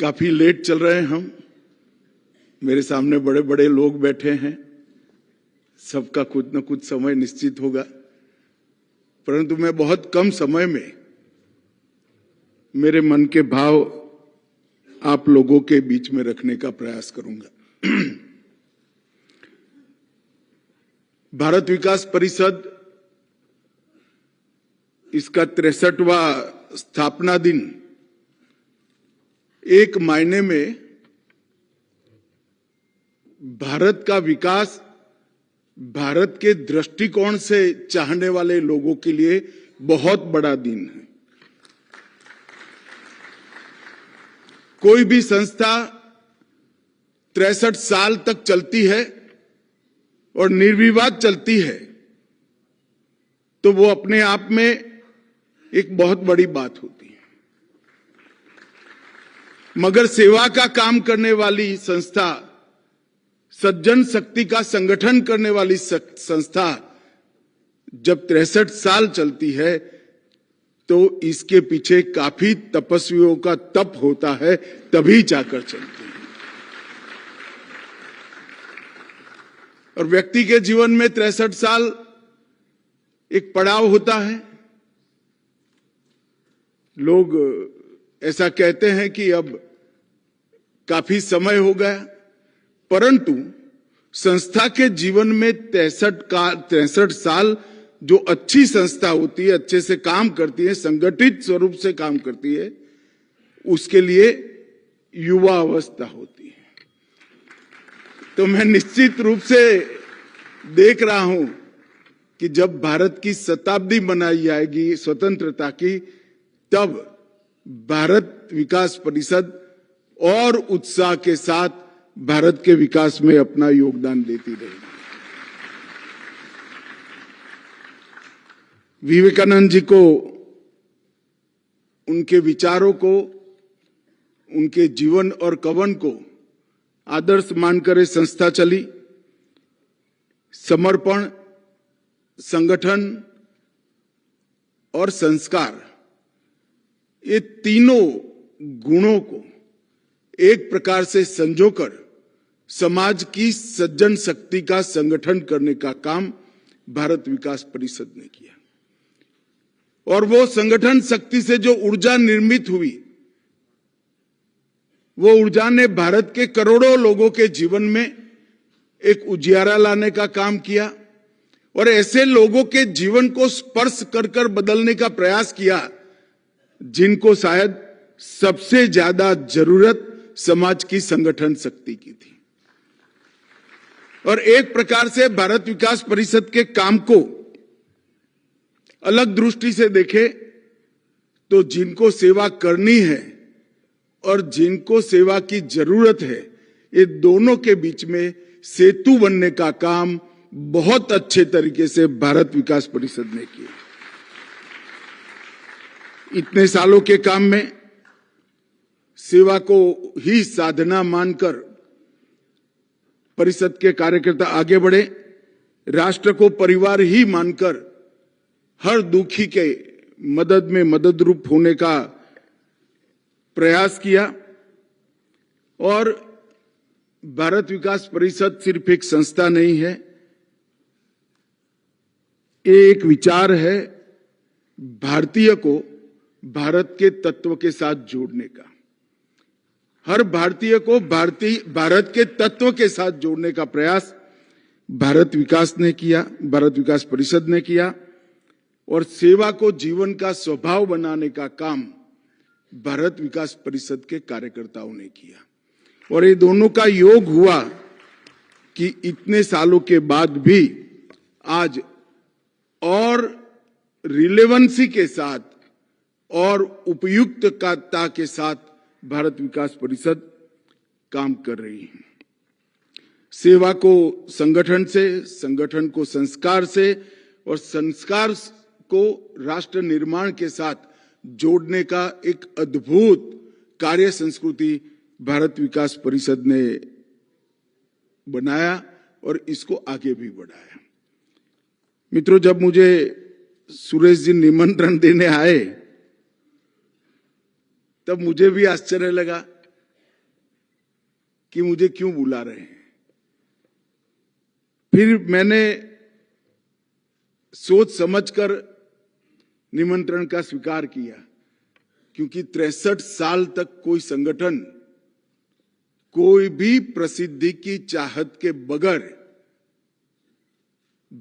काफी लेट चल रहे हैं हम। मेरे सामने बड़े बड़े लोग बैठे हैं, सबका कुछ न कुछ समय निश्चित होगा, परंतु मैं बहुत कम समय में मेरे मन के भाव आप लोगों के बीच में रखने का प्रयास करूंगा। भारत विकास परिषद इसका 63वां स्थापना दिन एक मायने में भारत का विकास भारत के दृष्टिकोण से चाहने वाले लोगों के लिए बहुत बड़ा दिन है। कोई भी संस्था 63 साल तक चलती है और निर्विवाद चलती है तो वो अपने आप में एक बहुत बड़ी बात होती है, मगर सेवा का काम करने वाली संस्था, सज्जन शक्ति का संगठन करने वाली संस्था जब 63 साल चलती है तो इसके पीछे काफी तपस्वियों का तप होता है, तभी जाकर चलती है। और व्यक्ति के जीवन में 63 साल एक पड़ाव होता है। लोग ऐसा कहते हैं कि अब काफी समय हो गया, परंतु संस्था के जीवन में 63 साल जो अच्छी संस्था होती है, अच्छे से काम करती है, संगठित स्वरूप से काम करती है, उसके लिए युवा अवस्था होती है। तो मैं निश्चित रूप से देख रहा हूं कि जब भारत की शताब्दी मनाई जाएगी स्वतंत्रता की, तब भारत विकास परिषद और उत्साह के साथ भारत के विकास में अपना योगदान देती रहेगी। विवेकानंद जी को, उनके विचारों को, उनके जीवन और कवन को आदर्श मानकर ये संस्था चली। समर्पण, संगठन और संस्कार, ये तीनों गुणों को एक प्रकार से संजोकर समाज की सज्जन शक्ति का संगठन करने का काम भारत विकास परिषद ने किया। और वो संगठन शक्ति से जो ऊर्जा निर्मित हुई, वो ऊर्जा ने भारत के करोड़ों लोगों के जीवन में एक उजियारा लाने का काम किया और ऐसे लोगों के जीवन को स्पर्श कर कर बदलने का प्रयास किया जिनको शायद सबसे ज्यादा जरूरत समाज की संगठन शक्ति की थी। और एक प्रकार से भारत विकास परिषद के काम को अलग दृष्टि से देखे तो जिनको सेवा करनी है और जिनको सेवा की जरूरत है, ये दोनों के बीच में सेतु बनने का काम बहुत अच्छे तरीके से भारत विकास परिषद ने किया। इतने सालों के काम में सेवा को ही साधना मानकर परिषद के कार्यकर्ता आगे बढ़े, राष्ट्र को परिवार ही मानकर हर दुखी के मदद में मदद रूप होने का प्रयास किया। और भारत विकास परिषद सिर्फ एक संस्था नहीं है, ये एक विचार है भारतीय को भारत के तत्व के साथ जोड़ने का। हर भारतीय को भारत के तत्व के साथ जोड़ने का प्रयास भारत विकास ने किया, भारत विकास परिषद ने किया। और सेवा को जीवन का स्वभाव बनाने का काम भारत विकास परिषद के कार्यकर्ताओं ने किया। और ये दोनों का योग हुआ कि इतने सालों के बाद भी आज और रिलेवेंसी के साथ और उपयुक्तता के साथ भारत विकास परिषद काम कर रही है। सेवा को संगठन से, संगठन को संस्कार से और संस्कार को राष्ट्र निर्माण के साथ जोड़ने का एक अद्भुत कार्य संस्कृति भारत विकास परिषद ने बनाया और इसको आगे भी बढ़ाया। मित्रों, जब मुझे सुरेश जी निमंत्रण देने आए तब मुझे भी आश्चर्य लगा कि मुझे क्यों बुला रहे हैं। फिर मैंने सोच समझकर निमंत्रण का स्वीकार किया, क्योंकि 63 साल तक कोई संगठन कोई भी प्रसिद्धि की चाहत के बगैर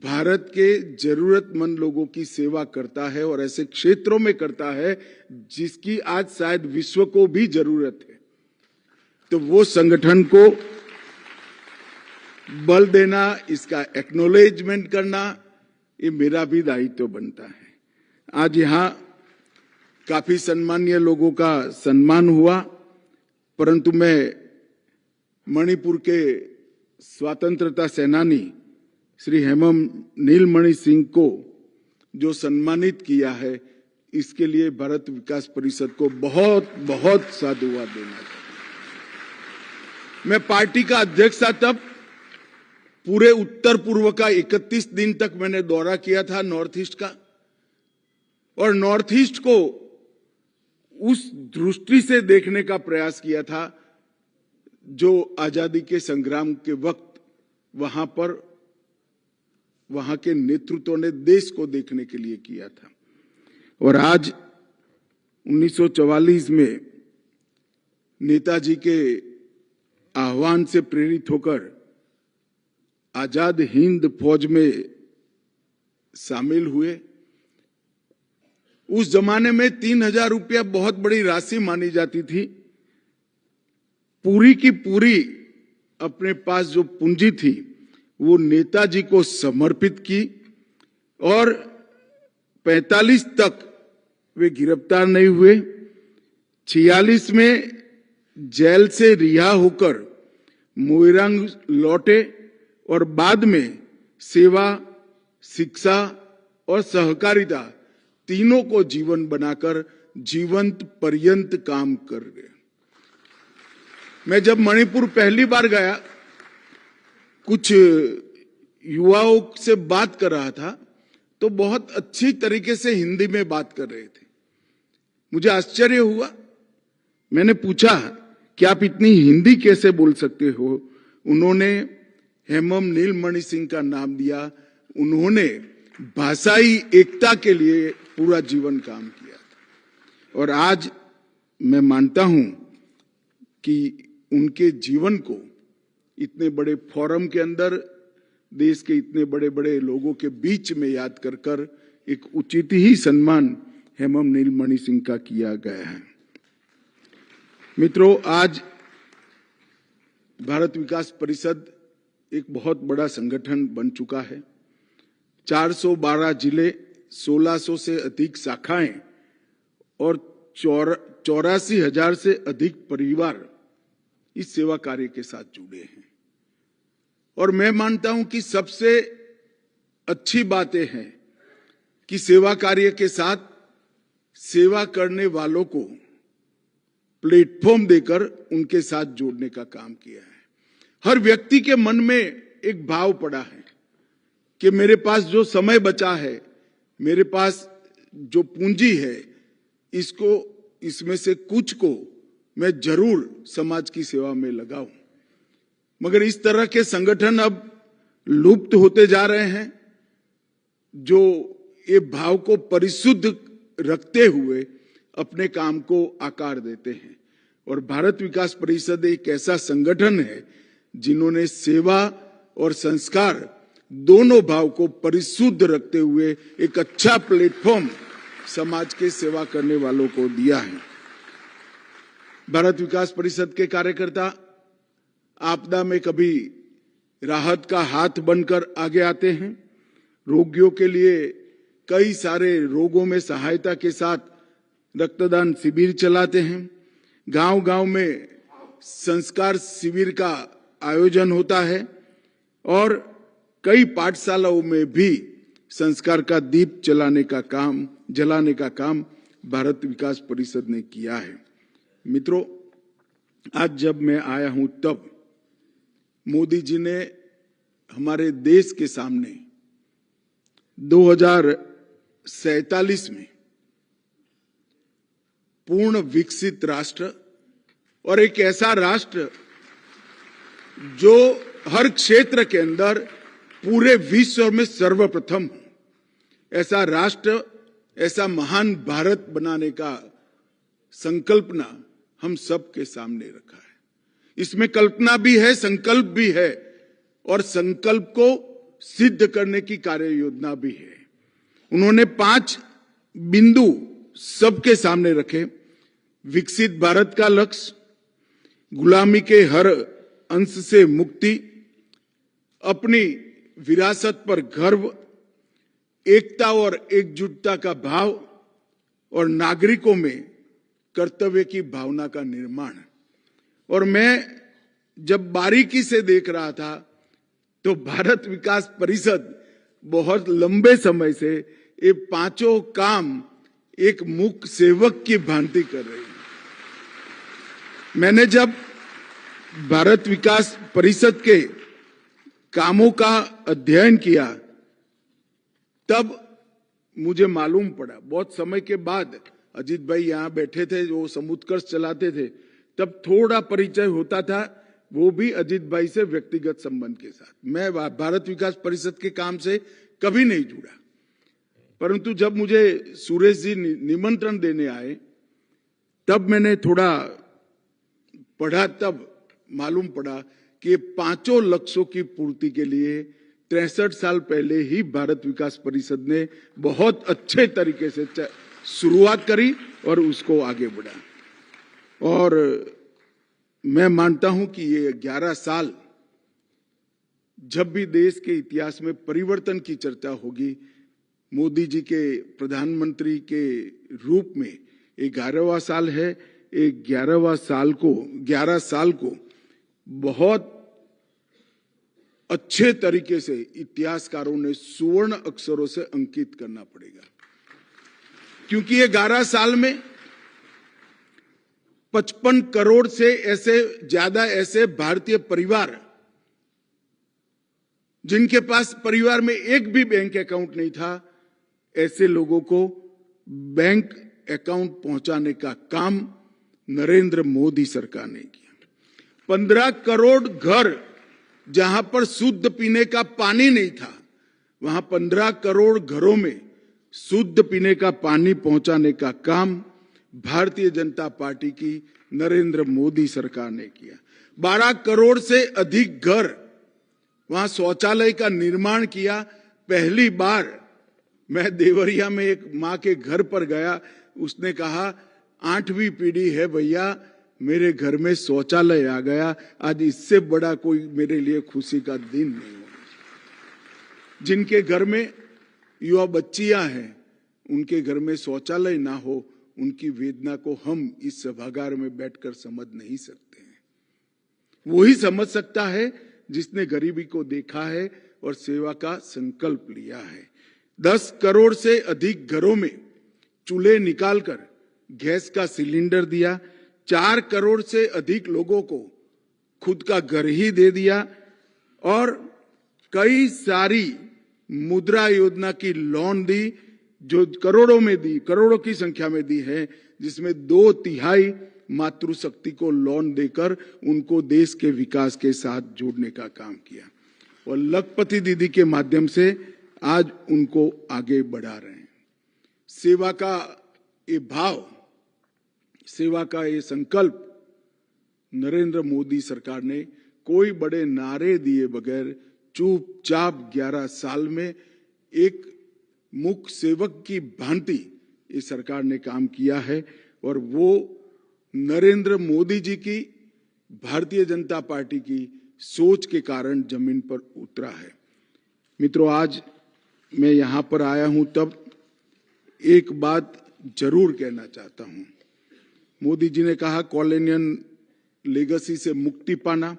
भारत के जरूरतमंद लोगों की सेवा करता है और ऐसे क्षेत्रों में करता है जिसकी आज शायद विश्व को भी जरूरत है। तो वो संगठन को बल देना, इसका एक्नॉलेजमेंट करना, ये मेरा भी दायित्व बनता है। आज यहां काफी सम्मानीय लोगों का सम्मान हुआ, परंतु मैं मणिपुर के स्वतंत्रता सेनानी श्री हेमम नीलमणि सिंह को जो सम्मानित किया है, इसके लिए भारत विकास परिषद को बहुत बहुत साधुवाद देना चाहिए। मैं पार्टी का अध्यक्ष था तब पूरे उत्तर पूर्व का 31 दिन तक मैंने दौरा किया था नॉर्थ ईस्ट का, और नॉर्थ ईस्ट को उस दृष्टि से देखने का प्रयास किया था जो आजादी के संग्राम के वक्त वहां के नेतृत्व ने देश को देखने के लिए किया था। और आज 1944 में नेताजी के आह्वान से प्रेरित होकर आजाद हिंद फौज में शामिल हुए। उस जमाने में 3000 रुपया बहुत बड़ी राशि मानी जाती थी। पूरी की पूरी अपने पास जो पूंजी थी वो नेताजी को समर्पित की, और 45 तक वे गिरफ्तार नहीं हुए। 46 में जेल से रिहा होकर मोइरांग लौटे और बाद में सेवा, शिक्षा और सहकारिता तीनों को जीवन बनाकर जीवंत पर्यंत काम कर गए। मैं जब मणिपुर पहली बार गया, कुछ युवाओं से बात कर रहा था तो बहुत अच्छी तरीके से हिंदी में बात कर रहे थे। मुझे आश्चर्य हुआ। मैंने पूछा कि आप इतनी हिंदी कैसे बोल सकते हो? उन्होंने हेमम नीलमणि सिंह का नाम दिया। उन्होंने भाषाई एकता के लिए पूरा जीवन काम किया था, और आज मैं मानता हूं कि उनके जीवन को इतने बड़े फोरम के अंदर, देश के इतने बड़े बड़े लोगों के बीच में याद कर कर एक उचित ही सम्मान हेमम नीलमणि सिंह का किया गया है। मित्रों, आज भारत विकास परिषद एक बहुत बड़ा संगठन बन चुका है। 412 जिले, 1600 से अधिक शाखाएं और 84,000 से अधिक परिवार इस सेवा कार्य के साथ जुड़े हैं। और मैं मानता हूं कि सबसे अच्छी बातें हैं कि सेवा कार्य के साथ सेवा करने वालों को प्लेटफॉर्म देकर उनके साथ जोड़ने का काम किया है। हर व्यक्ति के मन में एक भाव पड़ा है कि मेरे पास जो समय बचा है, मेरे पास जो पूंजी है, इसमें से कुछ को मैं जरूर समाज की सेवा में लगाऊं। मगर इस तरह के संगठन अब लुप्त होते जा रहे हैं, जो ये भाव को परिशुद्ध रखते हुए अपने काम को आकार देते हैं। और भारत विकास परिषद एक ऐसा संगठन है जिन्होंने सेवा और संस्कार दोनों भाव को परिशुद्ध रखते हुए एक अच्छा प्लेटफॉर्म समाज के सेवा करने वालों को दिया है। भारत विकास परिषद के कार्यकर्ता आपदा में कभी राहत का हाथ बनकर आगे आते हैं, रोगियों के लिए कई सारे रोगों में सहायता के साथ रक्तदान शिविर चलाते हैं, गांव-गांव में संस्कार शिविर का आयोजन होता है, और कई पाठशालाओं में भी संस्कार का दीप जलाने का काम भारत विकास परिषद ने किया है। मित्रों, आज जब मैं आया हूं तब मोदी जी ने हमारे देश के सामने 2047 में पूर्ण विकसित राष्ट्र और एक ऐसा राष्ट्र जो हर क्षेत्र के अंदर पूरे विश्व में सर्वप्रथम हो, ऐसा राष्ट्र, ऐसा महान भारत बनाने का संकल्पना हम सबके सामने रखा है। इसमें कल्पना भी है, संकल्प भी है और संकल्प को सिद्ध करने की कार्य योजना भी है। उन्होंने 5 बिंदु सबके सामने रखे। विकसित भारत का लक्ष्य, गुलामी के हर अंश से मुक्ति, अपनी विरासत पर गर्व, एकता और एकजुटता का भाव और नागरिकों में कर्तव्य की भावना का निर्माण। और मैं जब बारीकी से देख रहा था तो भारत विकास परिषद बहुत लंबे समय से ये 5 काम एक मूक सेवक की भांति कर रही है। मैंने जब भारत विकास परिषद के कामों का अध्ययन किया तब मुझे मालूम पड़ा, बहुत समय के बाद, अजीत भाई यहां बैठे थे, वो समुत्कर्ष चलाते थे, तब थोड़ा परिचय होता था, वो भी अजीत भाई से व्यक्तिगत संबंध के साथ। मैं भारत विकास परिषद के काम से कभी नहीं जुड़ा, परंतु जब मुझे सुरेश जी निमंत्रण देने आए तब मैंने थोड़ा पढ़ा, तब मालूम पड़ा कि 5 लक्ष्यों की पूर्ति के लिए 63 साल पहले ही भारत विकास परिषद ने बहुत अच्छे तरीके से शुरुआत करी और उसको आगे बढ़ा। और मैं मानता हूं कि ये 11 साल जब भी देश के इतिहास में परिवर्तन की चर्चा होगी, मोदी जी के प्रधानमंत्री के रूप में 11वां साल है। 11 साल को बहुत अच्छे तरीके से इतिहासकारों ने सुवर्ण अक्षरों से अंकित करना पड़ेगा, क्योंकि ये 11 साल में 55 करोड़ से ज्यादा ऐसे भारतीय परिवार जिनके पास परिवार में एक भी बैंक अकाउंट नहीं था, ऐसे लोगों को बैंक अकाउंट पहुंचाने का काम नरेंद्र मोदी सरकार ने किया। 15 करोड़ घर जहां पर शुद्ध पीने का पानी नहीं था, वहां 15 करोड़ घरों में शुद्ध पीने का पानी पहुंचाने का काम भारतीय जनता पार्टी की नरेंद्र मोदी सरकार ने किया। 12 करोड़ से अधिक घर, वहां शौचालय का निर्माण किया। पहली बार मैं देवरिया में एक मां के घर पर गया, उसने कहा 8वीं पीढ़ी है भैया, मेरे घर में शौचालय आ गया, आज इससे बड़ा कोई मेरे लिए खुशी का दिन नहीं होगा। जिनके घर में युवा बच्चियां हैं, उनके घर में शौचालय ना हो, उनकी वेदना को हम इस सभागार में बैठकर समझ नहीं सकते हैं। वही समझ सकता है जिसने गरीबी को देखा है और सेवा का संकल्प लिया है। 10 करोड़ से अधिक घरों में चूल्हे निकालकर गैस का सिलेंडर दिया। 4 करोड़ से अधिक लोगों को खुद का घर ही दे दिया और कई सारी मुद्रा योजना की लोन दी, जो करोड़ों की संख्या में दी है, जिसमें 2/3 मातृशक्ति को लोन देकर उनको देश के विकास के साथ जोड़ने का काम किया और लखपति दीदी के माध्यम से आज उनको आगे बढ़ा रहे हैं। सेवा का ये भाव, सेवा का ये संकल्प नरेंद्र मोदी सरकार ने कोई बड़े नारे दिए बगैर चुपचाप 11 साल में एक मुख सेवक की भांति इस सरकार ने काम किया है और वो नरेंद्र मोदी जी की, भारतीय जनता पार्टी की सोच के कारण जमीन पर उतरा है। मित्रों, आज मैं यहां पर आया हूं तब एक बात जरूर कहना चाहता हूं। मोदी जी ने कहा कॉलोनियल लेगेसी से मुक्ति पाना,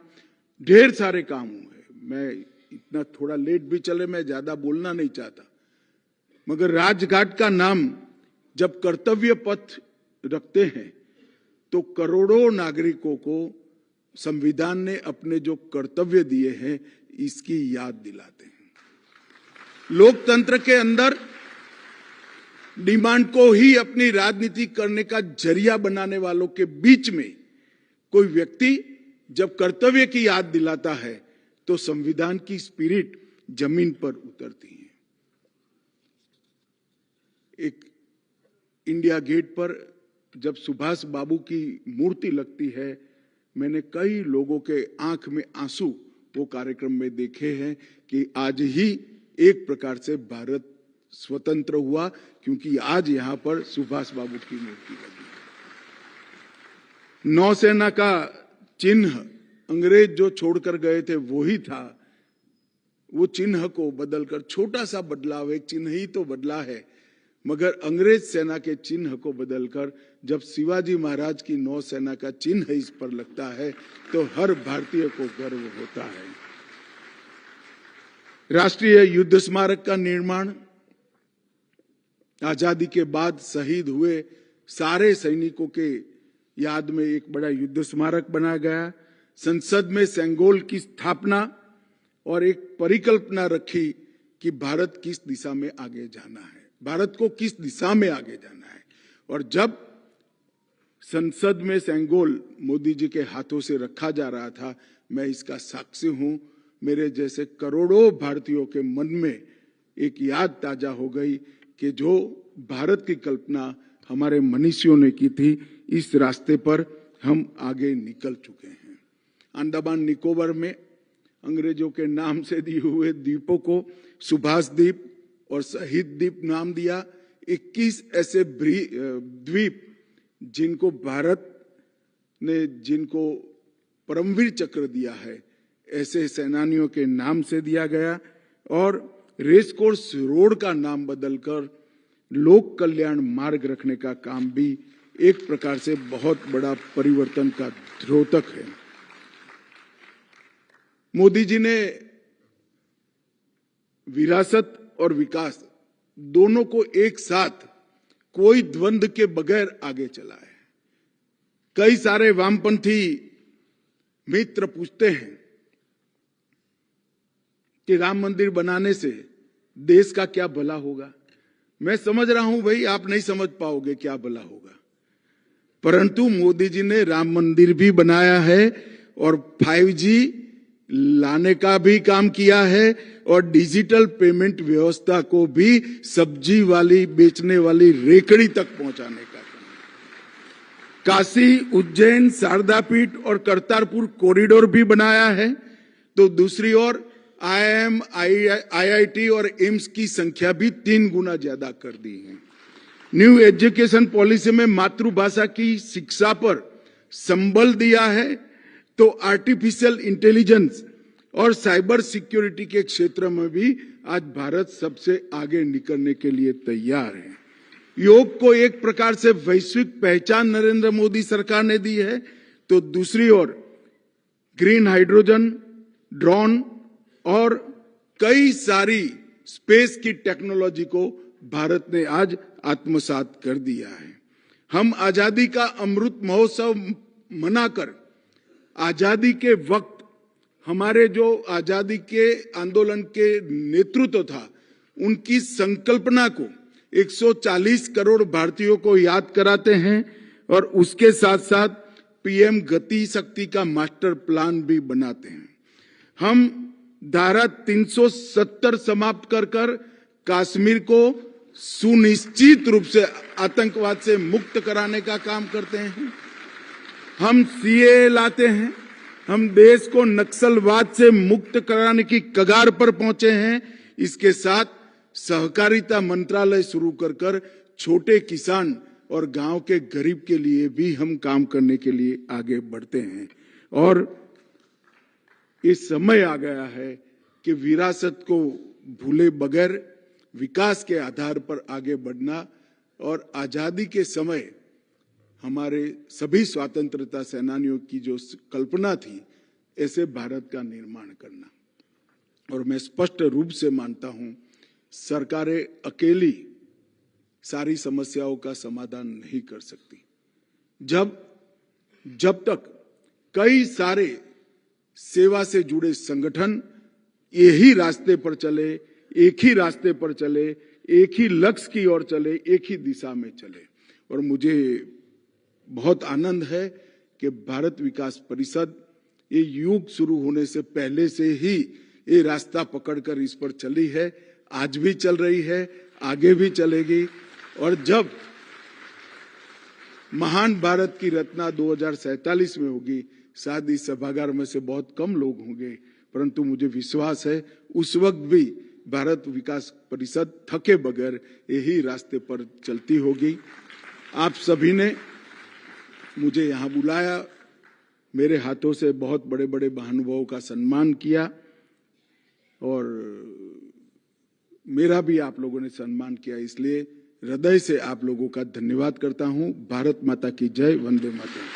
ढेर सारे काम हुए। मैं इतना थोड़ा लेट भी चले, मैं ज्यादा बोलना नहीं चाहता, मगर राजघाट का नाम जब कर्तव्य पथ रखते हैं तो करोड़ों नागरिकों को संविधान ने अपने जो कर्तव्य दिए हैं इसकी याद दिलाते हैं। लोकतंत्र के अंदर डिमांड को ही अपनी राजनीति करने का जरिया बनाने वालों के बीच में कोई व्यक्ति जब कर्तव्य की याद दिलाता है तो संविधान की स्पिरिट जमीन पर उतरती है। एक इंडिया गेट पर जब सुभाष बाबू की मूर्ति लगती है, मैंने कई लोगों के आंख में आंसू वो कार्यक्रम में देखे हैं कि आज ही एक प्रकार से भारत स्वतंत्र हुआ, क्योंकि आज यहां पर सुभाष बाबू की मूर्ति लगी है। नौसेना का चिन्ह अंग्रेज जो छोड़कर गए थे वही था। वो चिन्ह को बदलकर, छोटा सा बदलाव, एक चिन्ह ही तो बदला है, मगर अंग्रेज सेना के चिन्ह को बदलकर जब शिवाजी महाराज की नौसेना का चिन्ह इस पर लगता है तो हर भारतीय को गर्व होता है। राष्ट्रीय युद्ध स्मारक का निर्माण, आजादी के बाद शहीद हुए सारे सैनिकों के याद में एक बड़ा युद्ध स्मारक बनाया गया। संसद में सेंगोल की स्थापना और एक परिकल्पना रखी कि भारत किस दिशा में आगे जाना है, भारत को किस दिशा में आगे जाना है। और जब संसद में सेंगोल मोदी जी के हाथों से रखा जा रहा था, मैं इसका साक्षी हूं। मेरे जैसे करोड़ों भारतीयों के मन में एक याद ताजा हो गई कि जो भारत की कल्पना हमारे मनीषियों ने की थी, इस रास्ते पर हम आगे निकल चुके हैं। अंडमान निकोबार में अंग्रेजों के नाम से दिए हुए द्वीपों को सुभाष द्वीप और शहीद द्वीप नाम दिया। 21 ऐसे द्वीप जिनको भारत ने, जिनको परमवीर चक्र दिया है, ऐसे सेनानियों के नाम से दिया गया। और रेस कोर्स रोड का नाम बदलकर लोक कल्याण मार्ग रखने का काम भी एक प्रकार से बहुत बड़ा परिवर्तन का द्योतक है। मोदी जी ने विरासत और विकास दोनों को एक साथ कोई द्वंद्व के बगैर आगे चला है। कई सारे वामपंथी मित्र पूछते हैं कि राम मंदिर बनाने से देश का क्या भला होगा। मैं समझ रहा हूं भाई, आप नहीं समझ पाओगे क्या भला होगा, परंतु मोदी जी ने राम मंदिर भी बनाया है और 5G लाने का भी काम किया है और डिजिटल पेमेंट व्यवस्था को भी सब्जी वाली बेचने वाली रेकड़ी तक पहुंचाने का काम। काशी, उज्जैन, शारदा पीठ और करतारपुर कॉरिडोर भी बनाया है। तो दूसरी ओर IIM, IIT और एम्स की संख्या भी 3 गुना ज्यादा कर दी है। न्यू एजुकेशन पॉलिसी में मातृभाषा की शिक्षा पर संबल दिया है। तो आर्टिफिशियल इंटेलिजेंस और साइबर सिक्योरिटी के क्षेत्र में भी आज भारत सबसे आगे निकलने के लिए तैयार है। योग को एक प्रकार से वैश्विक पहचान नरेंद्र मोदी सरकार ने दी है। तो दूसरी ओर ग्रीन हाइड्रोजन, ड्रोन और कई सारी स्पेस की टेक्नोलॉजी को भारत ने आज आत्मसात कर दिया है। हम आजादी का अमृत महोत्सव मनाकर आजादी के वक्त हमारे जो आजादी के आंदोलन के नेतृत्व था, उनकी संकल्पना को 140 करोड़ भारतीयों को याद कराते हैं और उसके साथ साथ PM गति शक्ति का मास्टर प्लान भी बनाते हैं। हम धारा 370 समाप्त कर कश्मीर को सुनिश्चित रूप से आतंकवाद से मुक्त कराने का काम करते हैं। हम CAA लाते हैं। हम देश को नक्सलवाद से मुक्त कराने की कगार पर पहुंचे हैं। इसके साथ सहकारिता मंत्रालय शुरू कर छोटे किसान और गांव के गरीब के लिए भी हम काम करने के लिए आगे बढ़ते हैं। और इस समय आ गया है कि विरासत को भूले बगैर विकास के आधार पर आगे बढ़ना और आजादी के समय हमारे सभी स्वतंत्रता सेनानियों की जो कल्पना थी, ऐसे भारत का निर्माण करना। और मैं स्पष्ट रूप से मानता हूं, सरकारें अकेली सारी समस्याओं का समाधान नहीं कर सकती। जब तक कई सारे सेवा से जुड़े संगठन यही रास्ते पर चले, एक ही रास्ते पर चले, एक ही लक्ष्य की ओर चले, एक ही दिशा में चले। और मुझे बहुत आनंद है कि भारत विकास परिषद ये युग शुरू होने से पहले से ही ये रास्ता पकड़कर इस पर चली है, आज भी चल रही है, आगे भी चलेगी। और जब महान भारत की रचना 2047 में होगी, शायद इस सभागार में से बहुत कम लोग होंगे, परंतु मुझे विश्वास है उस वक्त भी भारत विकास परिषद थके बगैर यही रास्ते पर चलती होगी। आप सभी ने मुझे यहाँ बुलाया, मेरे हाथों से बहुत बड़े बड़े महानुभावों का सम्मान किया और मेरा भी आप लोगों ने सम्मान किया, इसलिए हृदय से आप लोगों का धन्यवाद करता हूं। भारत माता की जय, वंदे मातरम।